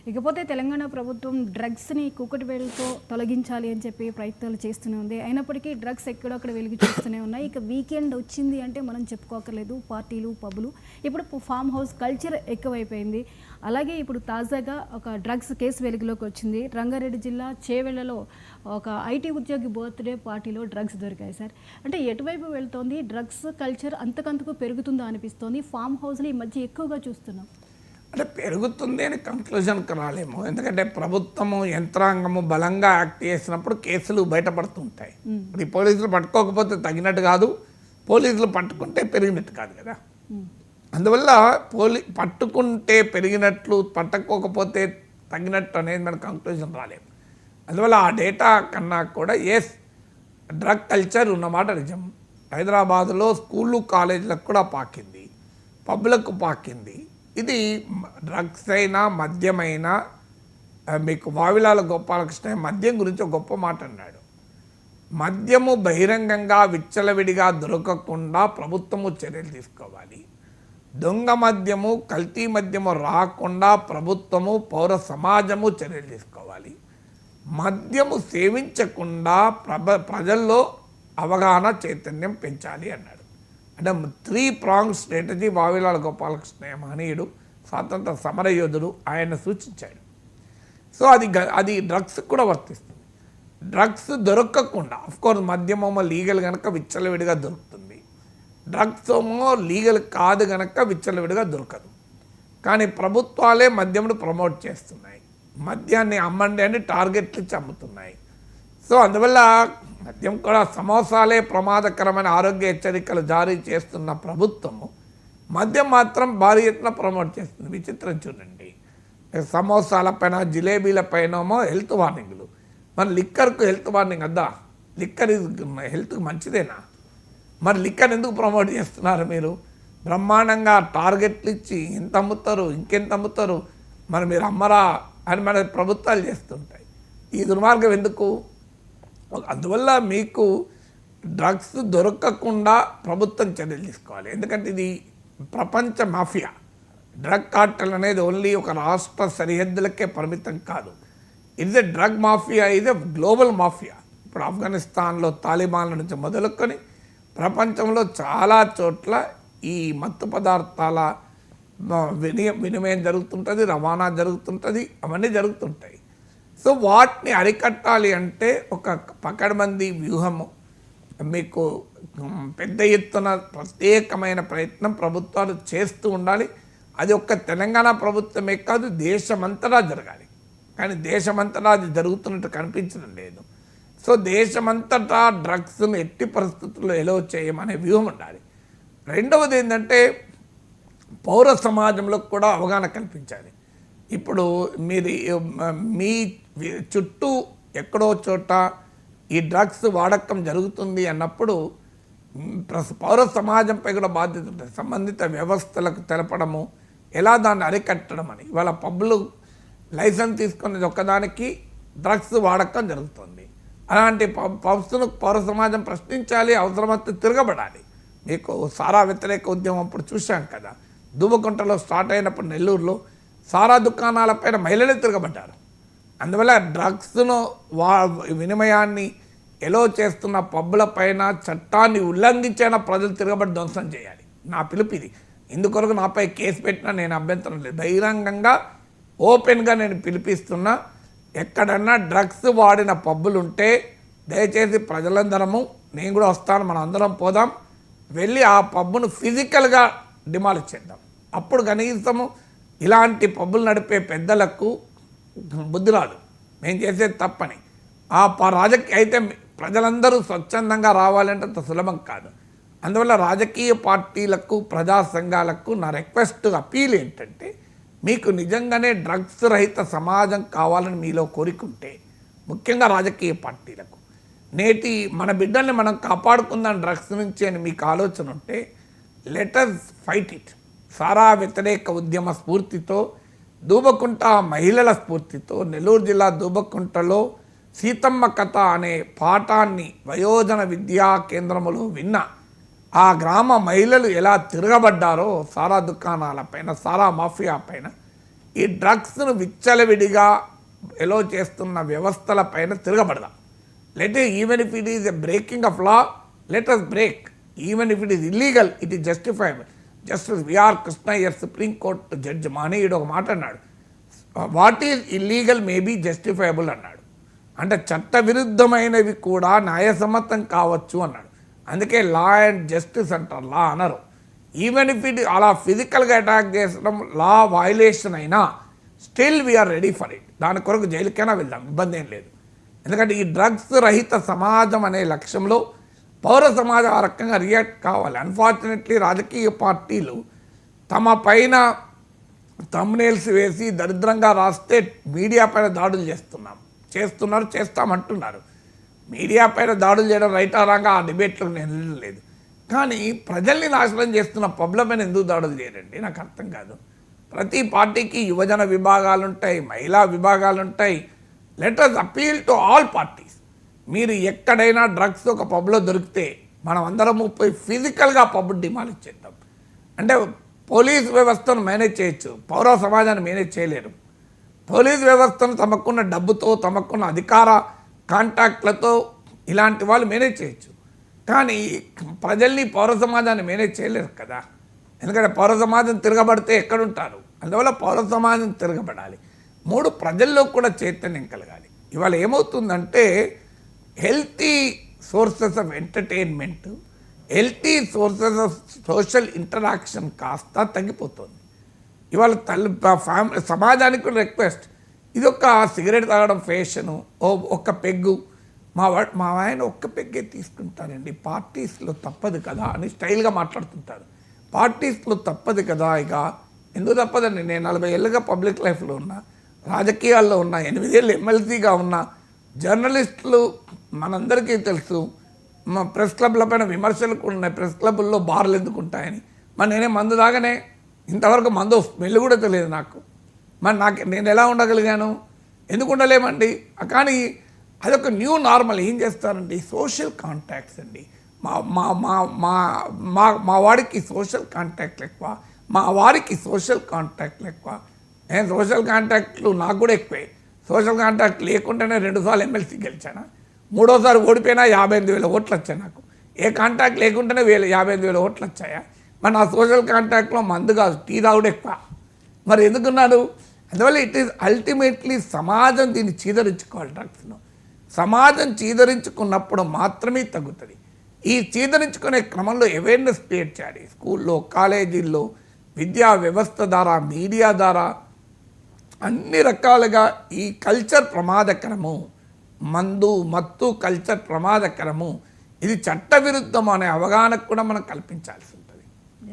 ఇకపోతే తెలంగాణ ప్రభుత్వం డ్రగ్స్ని కూకటి వేలుతో తొలగించాలి అని చెప్పి ప్రయత్నాలు చేస్తూనే ఉంది. అయినప్పటికీ డ్రగ్స్ ఎక్కడొక్కడ వెలుగు చూస్తూనే ఉన్నాయి. ఇక వీకెండ్ వచ్చింది అంటే మనం చెప్పుకోకర్లేదు, పార్టీలు పబ్బులు. ఇప్పుడు ఫామ్ హౌస్ కల్చర్ ఎక్కువైపోయింది. అలాగే ఇప్పుడు తాజాగా ఒక డ్రగ్స్ కేసు వెలుగులోకి వచ్చింది. రంగారెడ్డి జిల్లా చేవెళ్లలో ఒక ఐటీ ఉద్యోగి బర్త్డే పార్టీలో డ్రగ్స్ దొరికాయి సార్. అంటే ఎటువైపు వెళ్తోంది డ్రగ్స్ కల్చర్? అంతకంతకు పెరుగుతుందా అనిపిస్తోంది. ఫామ్ హౌస్ని ఈ మధ్య ఎక్కువగా చూస్తున్నాం. అంటే పెరుగుతుంది అని కంక్లూజన్కి రాలేము. ఎందుకంటే ప్రభుత్వము యంత్రాంగము బలంగా యాక్ట్ చేసినప్పుడు కేసులు బయటపడుతుంటాయి. ఇప్పుడు ఈ పోలీసులు పట్టుకోకపోతే తగినట్టు కాదు, పోలీసులు పట్టుకుంటే పెరిగినట్టు కాదు కదా. అందువల్ల పట్టుకుంటే పెరిగినట్లు, పట్టుకోకపోతే తగినట్టు అనేది మన కంక్లూజన్ రాలేము. అందువల్ల ఆ డేటా కన్నా కూడా డ్రగ్ కల్చర్ ఉన్నమాట నిజం. హైదరాబాదులో స్కూళ్ళు కాలేజీలకు కూడా పాకింది, పబ్లకు పాకింది. ఇది డ్రగ్స్ అయినా మద్యమైనా, మీకు వావిలాల గోపాలకృష్ణ మద్యం గురించి ఒక గొప్ప మాట అన్నాడు. మద్యము బహిరంగంగా విచ్చలవిడిగా దొరకకుండా ప్రభుత్వము చర్యలు తీసుకోవాలి. దొంగ మద్యము, కల్తీ మద్యము రాకుండా ప్రభుత్వము, పౌర సమాజము చర్యలు తీసుకోవాలి. మద్యము సేవించకుండా ప్రజల్లో అవగాహన చైతన్యం పెంచాలి అన్నాడు. అంటే 3 ప్రాంగ్ స్ట్రాటజీ వావిలాల గోపాలకృష్ణ మహనీయుడు, స్వాతంత్ర సమరయోధుడు, ఆయన సూచించాడు. సో అది డ్రగ్స్ కూడా వర్తిస్తుంది. డ్రగ్స్ దొరకకుండా, అఫ్కోర్స్ మద్యమేమో లీగల్ కనుక విచ్చలవిడిగా దొరుకుతుంది, డ్రగ్స్ ఏమో లీగల్ కాదు కనుక విచ్చలవిడిగా దొరకదు. కానీ ప్రభుత్వాలే మద్యమును ప్రమోట్ చేస్తున్నాయి, మద్యాన్ని అమ్మండి అని టార్గెట్లు ఇచ్చి అమ్ముతున్నాయి. సో అందువల్ల మద్యం కూడా, సమోసాలే ప్రమాదకరమైన ఆరోగ్య హెచ్చరికలు జారీ చేస్తున్న ప్రభుత్వము మద్యం మాత్రం భారీ ఎత్తున ప్రమోట్ చేస్తుంది. విచిత్రం చూడండి, సమోసాల పైన, జిలేబీల పైనేమో హెల్త్ వార్నింగ్లు. మరి లిక్కర్కు హెల్త్ వార్నింగ్ వద్దా? లిక్కర్ హెల్త్కి మంచిదేనా? మరి లిక్కర్ ఎందుకు ప్రమోట్ చేస్తున్నారు మీరు? బ్రహ్మాండంగా టార్గెట్లు ఇచ్చి ఎంత అమ్ముతారు, ఇంకెంత అమ్ముతారు, మరి మీరు అమ్మరా అని మన ప్రభుత్వాలు చేస్తుంటాయి. ఈ దుర్మార్గం ఎందుకు? అందువల్ల మీకు డ్రగ్స్ దొరకకుండా ప్రభుత్వం చర్యలు తీసుకోవాలి. ఎందుకంటే ఇది ప్రపంచ మాఫియా. డ్రగ్ కార్టెల్ అనేది ఓన్లీ ఒక రాష్ట్ర సరిహద్దులకే పరిమితం కాదు. ఇది డ్రగ్ మాఫియా, ఇది గ్లోబల్ మాఫియా. ఇప్పుడు ఆఫ్ఘనిస్తాన్లో తాలిబాన్ల నుంచి మొదలుకొని ప్రపంచంలో చాలా చోట్ల ఈ మత్తు పదార్థాల వినిమయం జరుగుతుంటుంది, రవాణా జరుగుతుంటుంది, అవన్నీ జరుగుతుంటాయి. సో వాటిని అరికట్టాలి అంటే ఒక పకడ్బందీ వ్యూహము, మీకు పెద్ద ఎత్తున ప్రత్యేకమైన ప్రయత్నం ప్రభుత్వాలు చేస్తూ ఉండాలి. అది ఒక్క తెలంగాణ ప్రభుత్వమే కాదు, దేశమంతటా జరగాలి. కానీ దేశమంతటా అది జరుగుతున్నట్టు కనిపించడం లేదు. సో దేశమంతటా డ్రగ్స్ను ఎట్టి పరిస్థితుల్లో ఎలో చేయమనే వ్యూహం ఉండాలి. రెండవది ఏంటంటే పౌర సమాజంలో కూడా అవగాహన కల్పించాలి. ఇప్పుడు మీ చుట్టూ ఎక్కడో చోట ఈ డ్రగ్స్ వాడకం జరుగుతుంది అన్నప్పుడు పౌర సమాజంపై కూడా బాధ్యత ఉంటుంది. సంబంధిత వ్యవస్థలకు తెలపడము, ఎలా దాన్ని అరికట్టడం అని. ఇవాళ పబ్లు లైసెన్స్ తీసుకునేది ఒక్కదానికి డ్రగ్స్ వాడకం జరుగుతుంది. అలాంటి పబ్స్ను పౌర సమాజం ప్రశ్నించాలి, అవసరమైతే తిరగబడాలి. మీకు సారా వ్యతిరేక ఉద్యమం అప్పుడు చూశాం కదా, దూబకుంటలో స్టార్ట్ అయినప్పుడు నెల్లూరులో సారా దుకాణాలపైన మహిళలే తిరగబడ్డారు. అందువల్ల డ్రగ్స్ను వినిమయాన్ని ఎలో చేస్తున్న పబ్బుల పైన చట్టాన్ని ఉల్లంఘించిన ప్రజలు తిరగబడి ధ్వంసం చేయాలి. నా పిలుపు ఇది. ఇందుకొరకు నాపై కేసు పెట్టినా నేను అభ్యంతరం లేదు. బహిరంగంగా ఓపెన్గా నేను పిలిపిస్తున్నా, ఎక్కడన్నా డ్రగ్స్ వాడిన పబ్బులు ఉంటే దయచేసి ప్రజలందరము, నేను కూడా వస్తాను, మనం అందరం పోదాం, వెళ్ళి ఆ పబ్బును ఫిజికల్గా డిమాలిష్ చేద్దాం. అప్పుడు కనీసము ఇలాంటి పబ్బులు నడిపే పెద్దలకు బుద్ధి రాదు, మేము చేసేది తప్పని. రాజకీయ అయితే ప్రజలందరూ స్వచ్ఛందంగా రావాలంటే అంత సులభం కాదు. అందువల్ల రాజకీయ పార్టీలకు, ప్రజా సంఘాలకు నా రిక్వెస్ట్, అపీల్ ఏంటంటే, మీకు నిజంగానే డ్రగ్స్ రహిత సమాజం కావాలని మీలో కోరికుంటే, ముఖ్యంగా రాజకీయ పార్టీలకు, నేటి మన బిడ్డల్ని మనం కాపాడుకుందాం డ్రగ్స్ నుంచి అని మీకు ఆలోచన ఉంటే, లెటర్స్ ఫైట్ ఇట్. సారా వ్యతిరేక ఉద్యమ స్ఫూర్తితో, దూబకుంట మహిళల స్ఫూర్తితో, నెల్లూరు జిల్లా దూబకుంటలో సీతమ్మ కథ అనే పాఠాన్ని వయోజన విద్యా కేంద్రములో విన్న ఆ గ్రామ మహిళలు ఎలా తిరగబడ్డారో సారా దుకాణాల పైన, సారా మాఫియా పైన, ఈ డ్రగ్స్ను విచ్చలవిడిగా ఎలో చేస్తున్న వ్యవస్థల పైన తిరగబడదాం. Let even if it is a breaking of law, let us break. Even if it is illegal, it is justifiable. Justice V R Krishna Iyer supreme court judge మానేయుడు ఒక మాట అన్నాడు, what is illegal may be justifiable అన్నాడు. అంటే చట్టవిరుద్ధమైనవి కూడా న్యాయసమ్మతం కావచ్చు అన్నాడు. అందుకే లా అండ్ జస్టిస్ అంటారు, లా అనరు. ఈవెన్ ఇఫ్ ఇట్ అలా ఫిజికల్గా అటాక్ చేసడం లా వయలేషన్ అయినా still we are ready for it. దాని కొరకు జైలుకైనా వెళ్దాం, ఇబ్బంది ఏం లేదు. ఎందుకంటే ఈ డ్రగ్స్ రహిత సమాజం అనే లక్ష్యంలో పౌర సమాజం ఆ రకంగా రియాక్ట్ కావాలి. అన్ఫార్చునేట్లీ రాజకీయ పార్టీలు తమ పైన థంబ్నెయిల్స్ వేసి దరిద్రంగా రాస్తే మీడియా పైన దాడులు చేస్తామంటున్నారు. మీడియా పైన దాడులు చేయడం రైట్ ఆరాంగా ఆ డిబేట్లో నేను వెళ్ళలేదు. కానీ ప్రజల్ని నాశనం చేస్తున్న పబ్ల పైన ఎందుకు దాడులు చేయరండి, నాకు అర్థం కాదు. ప్రతి పార్టీకి యువజన విభాగాలు ఉంటాయి, మహిళా విభాగాలు ఉంటాయి. Let us appeal to all parties. మీరు ఎక్కడైనా డ్రగ్స్ ఒక పబ్లో దొరికితే మనం అందరం పోయి ఫిజికల్గా పబ్ డిమాలిష్ చేద్దాం. అంటే పోలీస్ వ్యవస్థను మేనేజ్ చేయొచ్చు, పౌర సమాజాన్ని మేనేజ్ చేయలేరు. పోలీస్ వ్యవస్థను తమకున్న డబ్బుతో, తమకున్న అధికార కాంటాక్ట్లతో ఇలాంటి వాళ్ళు మేనేజ్ చేయొచ్చు. కానీ ప్రజల్ని, పౌర సమాజాన్ని మేనేజ్ చేయలేరు కదా. ఎందుకంటే పౌర సమాజం తిరగబడితే ఎక్కడుంటారు? అందువల్ల పౌర సమాజం తిరగబడాలి. 3 ప్రజల్లో కూడా చైతన్యం కలగాలి. ఇవాళ ఏమవుతుందంటే healthy sources of entertainment, healthy sources of social interaction కాస్త తగ్గిపోతుంది. ఇవాళ సమాజానికి రిక్వెస్ట్, ఇది ఒక సిగరెట్ తాగడం ఫ్యాషను, ఒక్క పెగ్గు, మా ఆయన ఒక్క పెగ్గే తీసుకుంటారండి, పార్టీస్లో తప్పదు కదా అని స్టైల్గా మాట్లాడుతుంటారు. పార్టీస్లో తప్పదు కదా, ఇక ఎందుకు తప్పదండి? నేను 40 ఏళ్ళుగా పబ్లిక్ లైఫ్లో ఉన్నా, రాజకీయాల్లో ఉన్నా, 8 ఏళ్ళు ఎమ్మెల్సీగా ఉన్నా. జర్నలిస్టులు మనందరికీ తెలుసు, మా ప్రెస్ క్లబ్ల పైన విమర్శలు కూడా ఉన్నాయి, ప్రెస్ క్లబ్ల్లో బార్లు ఎందుకు ఉంటాయని. మరి నేనే మందు దాగానే ఇంతవరకు మందు స్మెల్ కూడా తెలియదు నాకు. మరి నేను ఎలా ఉండగలిగాను? ఎందుకు ఉండలేమండి? కానీ అదొక న్యూ నార్మల్. ఏం చేస్తారండి? సోషల్ కాంటాక్ట్స్ అండి. మా మా మా మా మా మా వాడికి సోషల్ కాంటాక్ట్లు ఎక్కువ, మా వారికి సోషల్ కాంటాక్ట్లు ఎక్కువ. నేను సోషల్ కాంటాక్ట్లు నాకు కూడా ఎక్కువే. సోషల్ కాంటాక్ట్ లేకుండానే 2 సార్లు ఎమ్మెల్సీ గెలిచాను, 3ఓసారి ఓడిపోయినా 58,000 ఓట్లు వచ్చాయి నాకు. ఏ కాంటాక్ట్ లేకుండానే 58,000 ఓట్లు వచ్చాయా? మరి నా సోషల్ కాంటాక్ట్లో మందు కాదు, టీ తాగుడు ఎక్కువ. మరి ఎందుకున్నాడు? అందువల్ల ఇట్ ఈస్ అల్టిమేట్లీ సమాజం దీన్ని చీదరించుకోవాలి. డ్రగ్స్ను సమాజం చీదరించుకున్నప్పుడు మాత్రమే తగ్గుతుంది. ఈ చీదరించుకునే క్రమంలో అవేర్నెస్ క్రియేట్ చేయాలి. స్కూల్లో, కాలేజీల్లో, విద్యా వ్యవస్థ ద్వారా, మీడియా ద్వారా అన్ని రకాలుగా ఈ కల్చర్ ప్రమాదకరము, మందు మత్తు కల్చర్ ప్రమాదకరము, ఇది చట్టవిరుద్ధం అనే అవగాహన కూడా మనం కల్పించాల్సింది.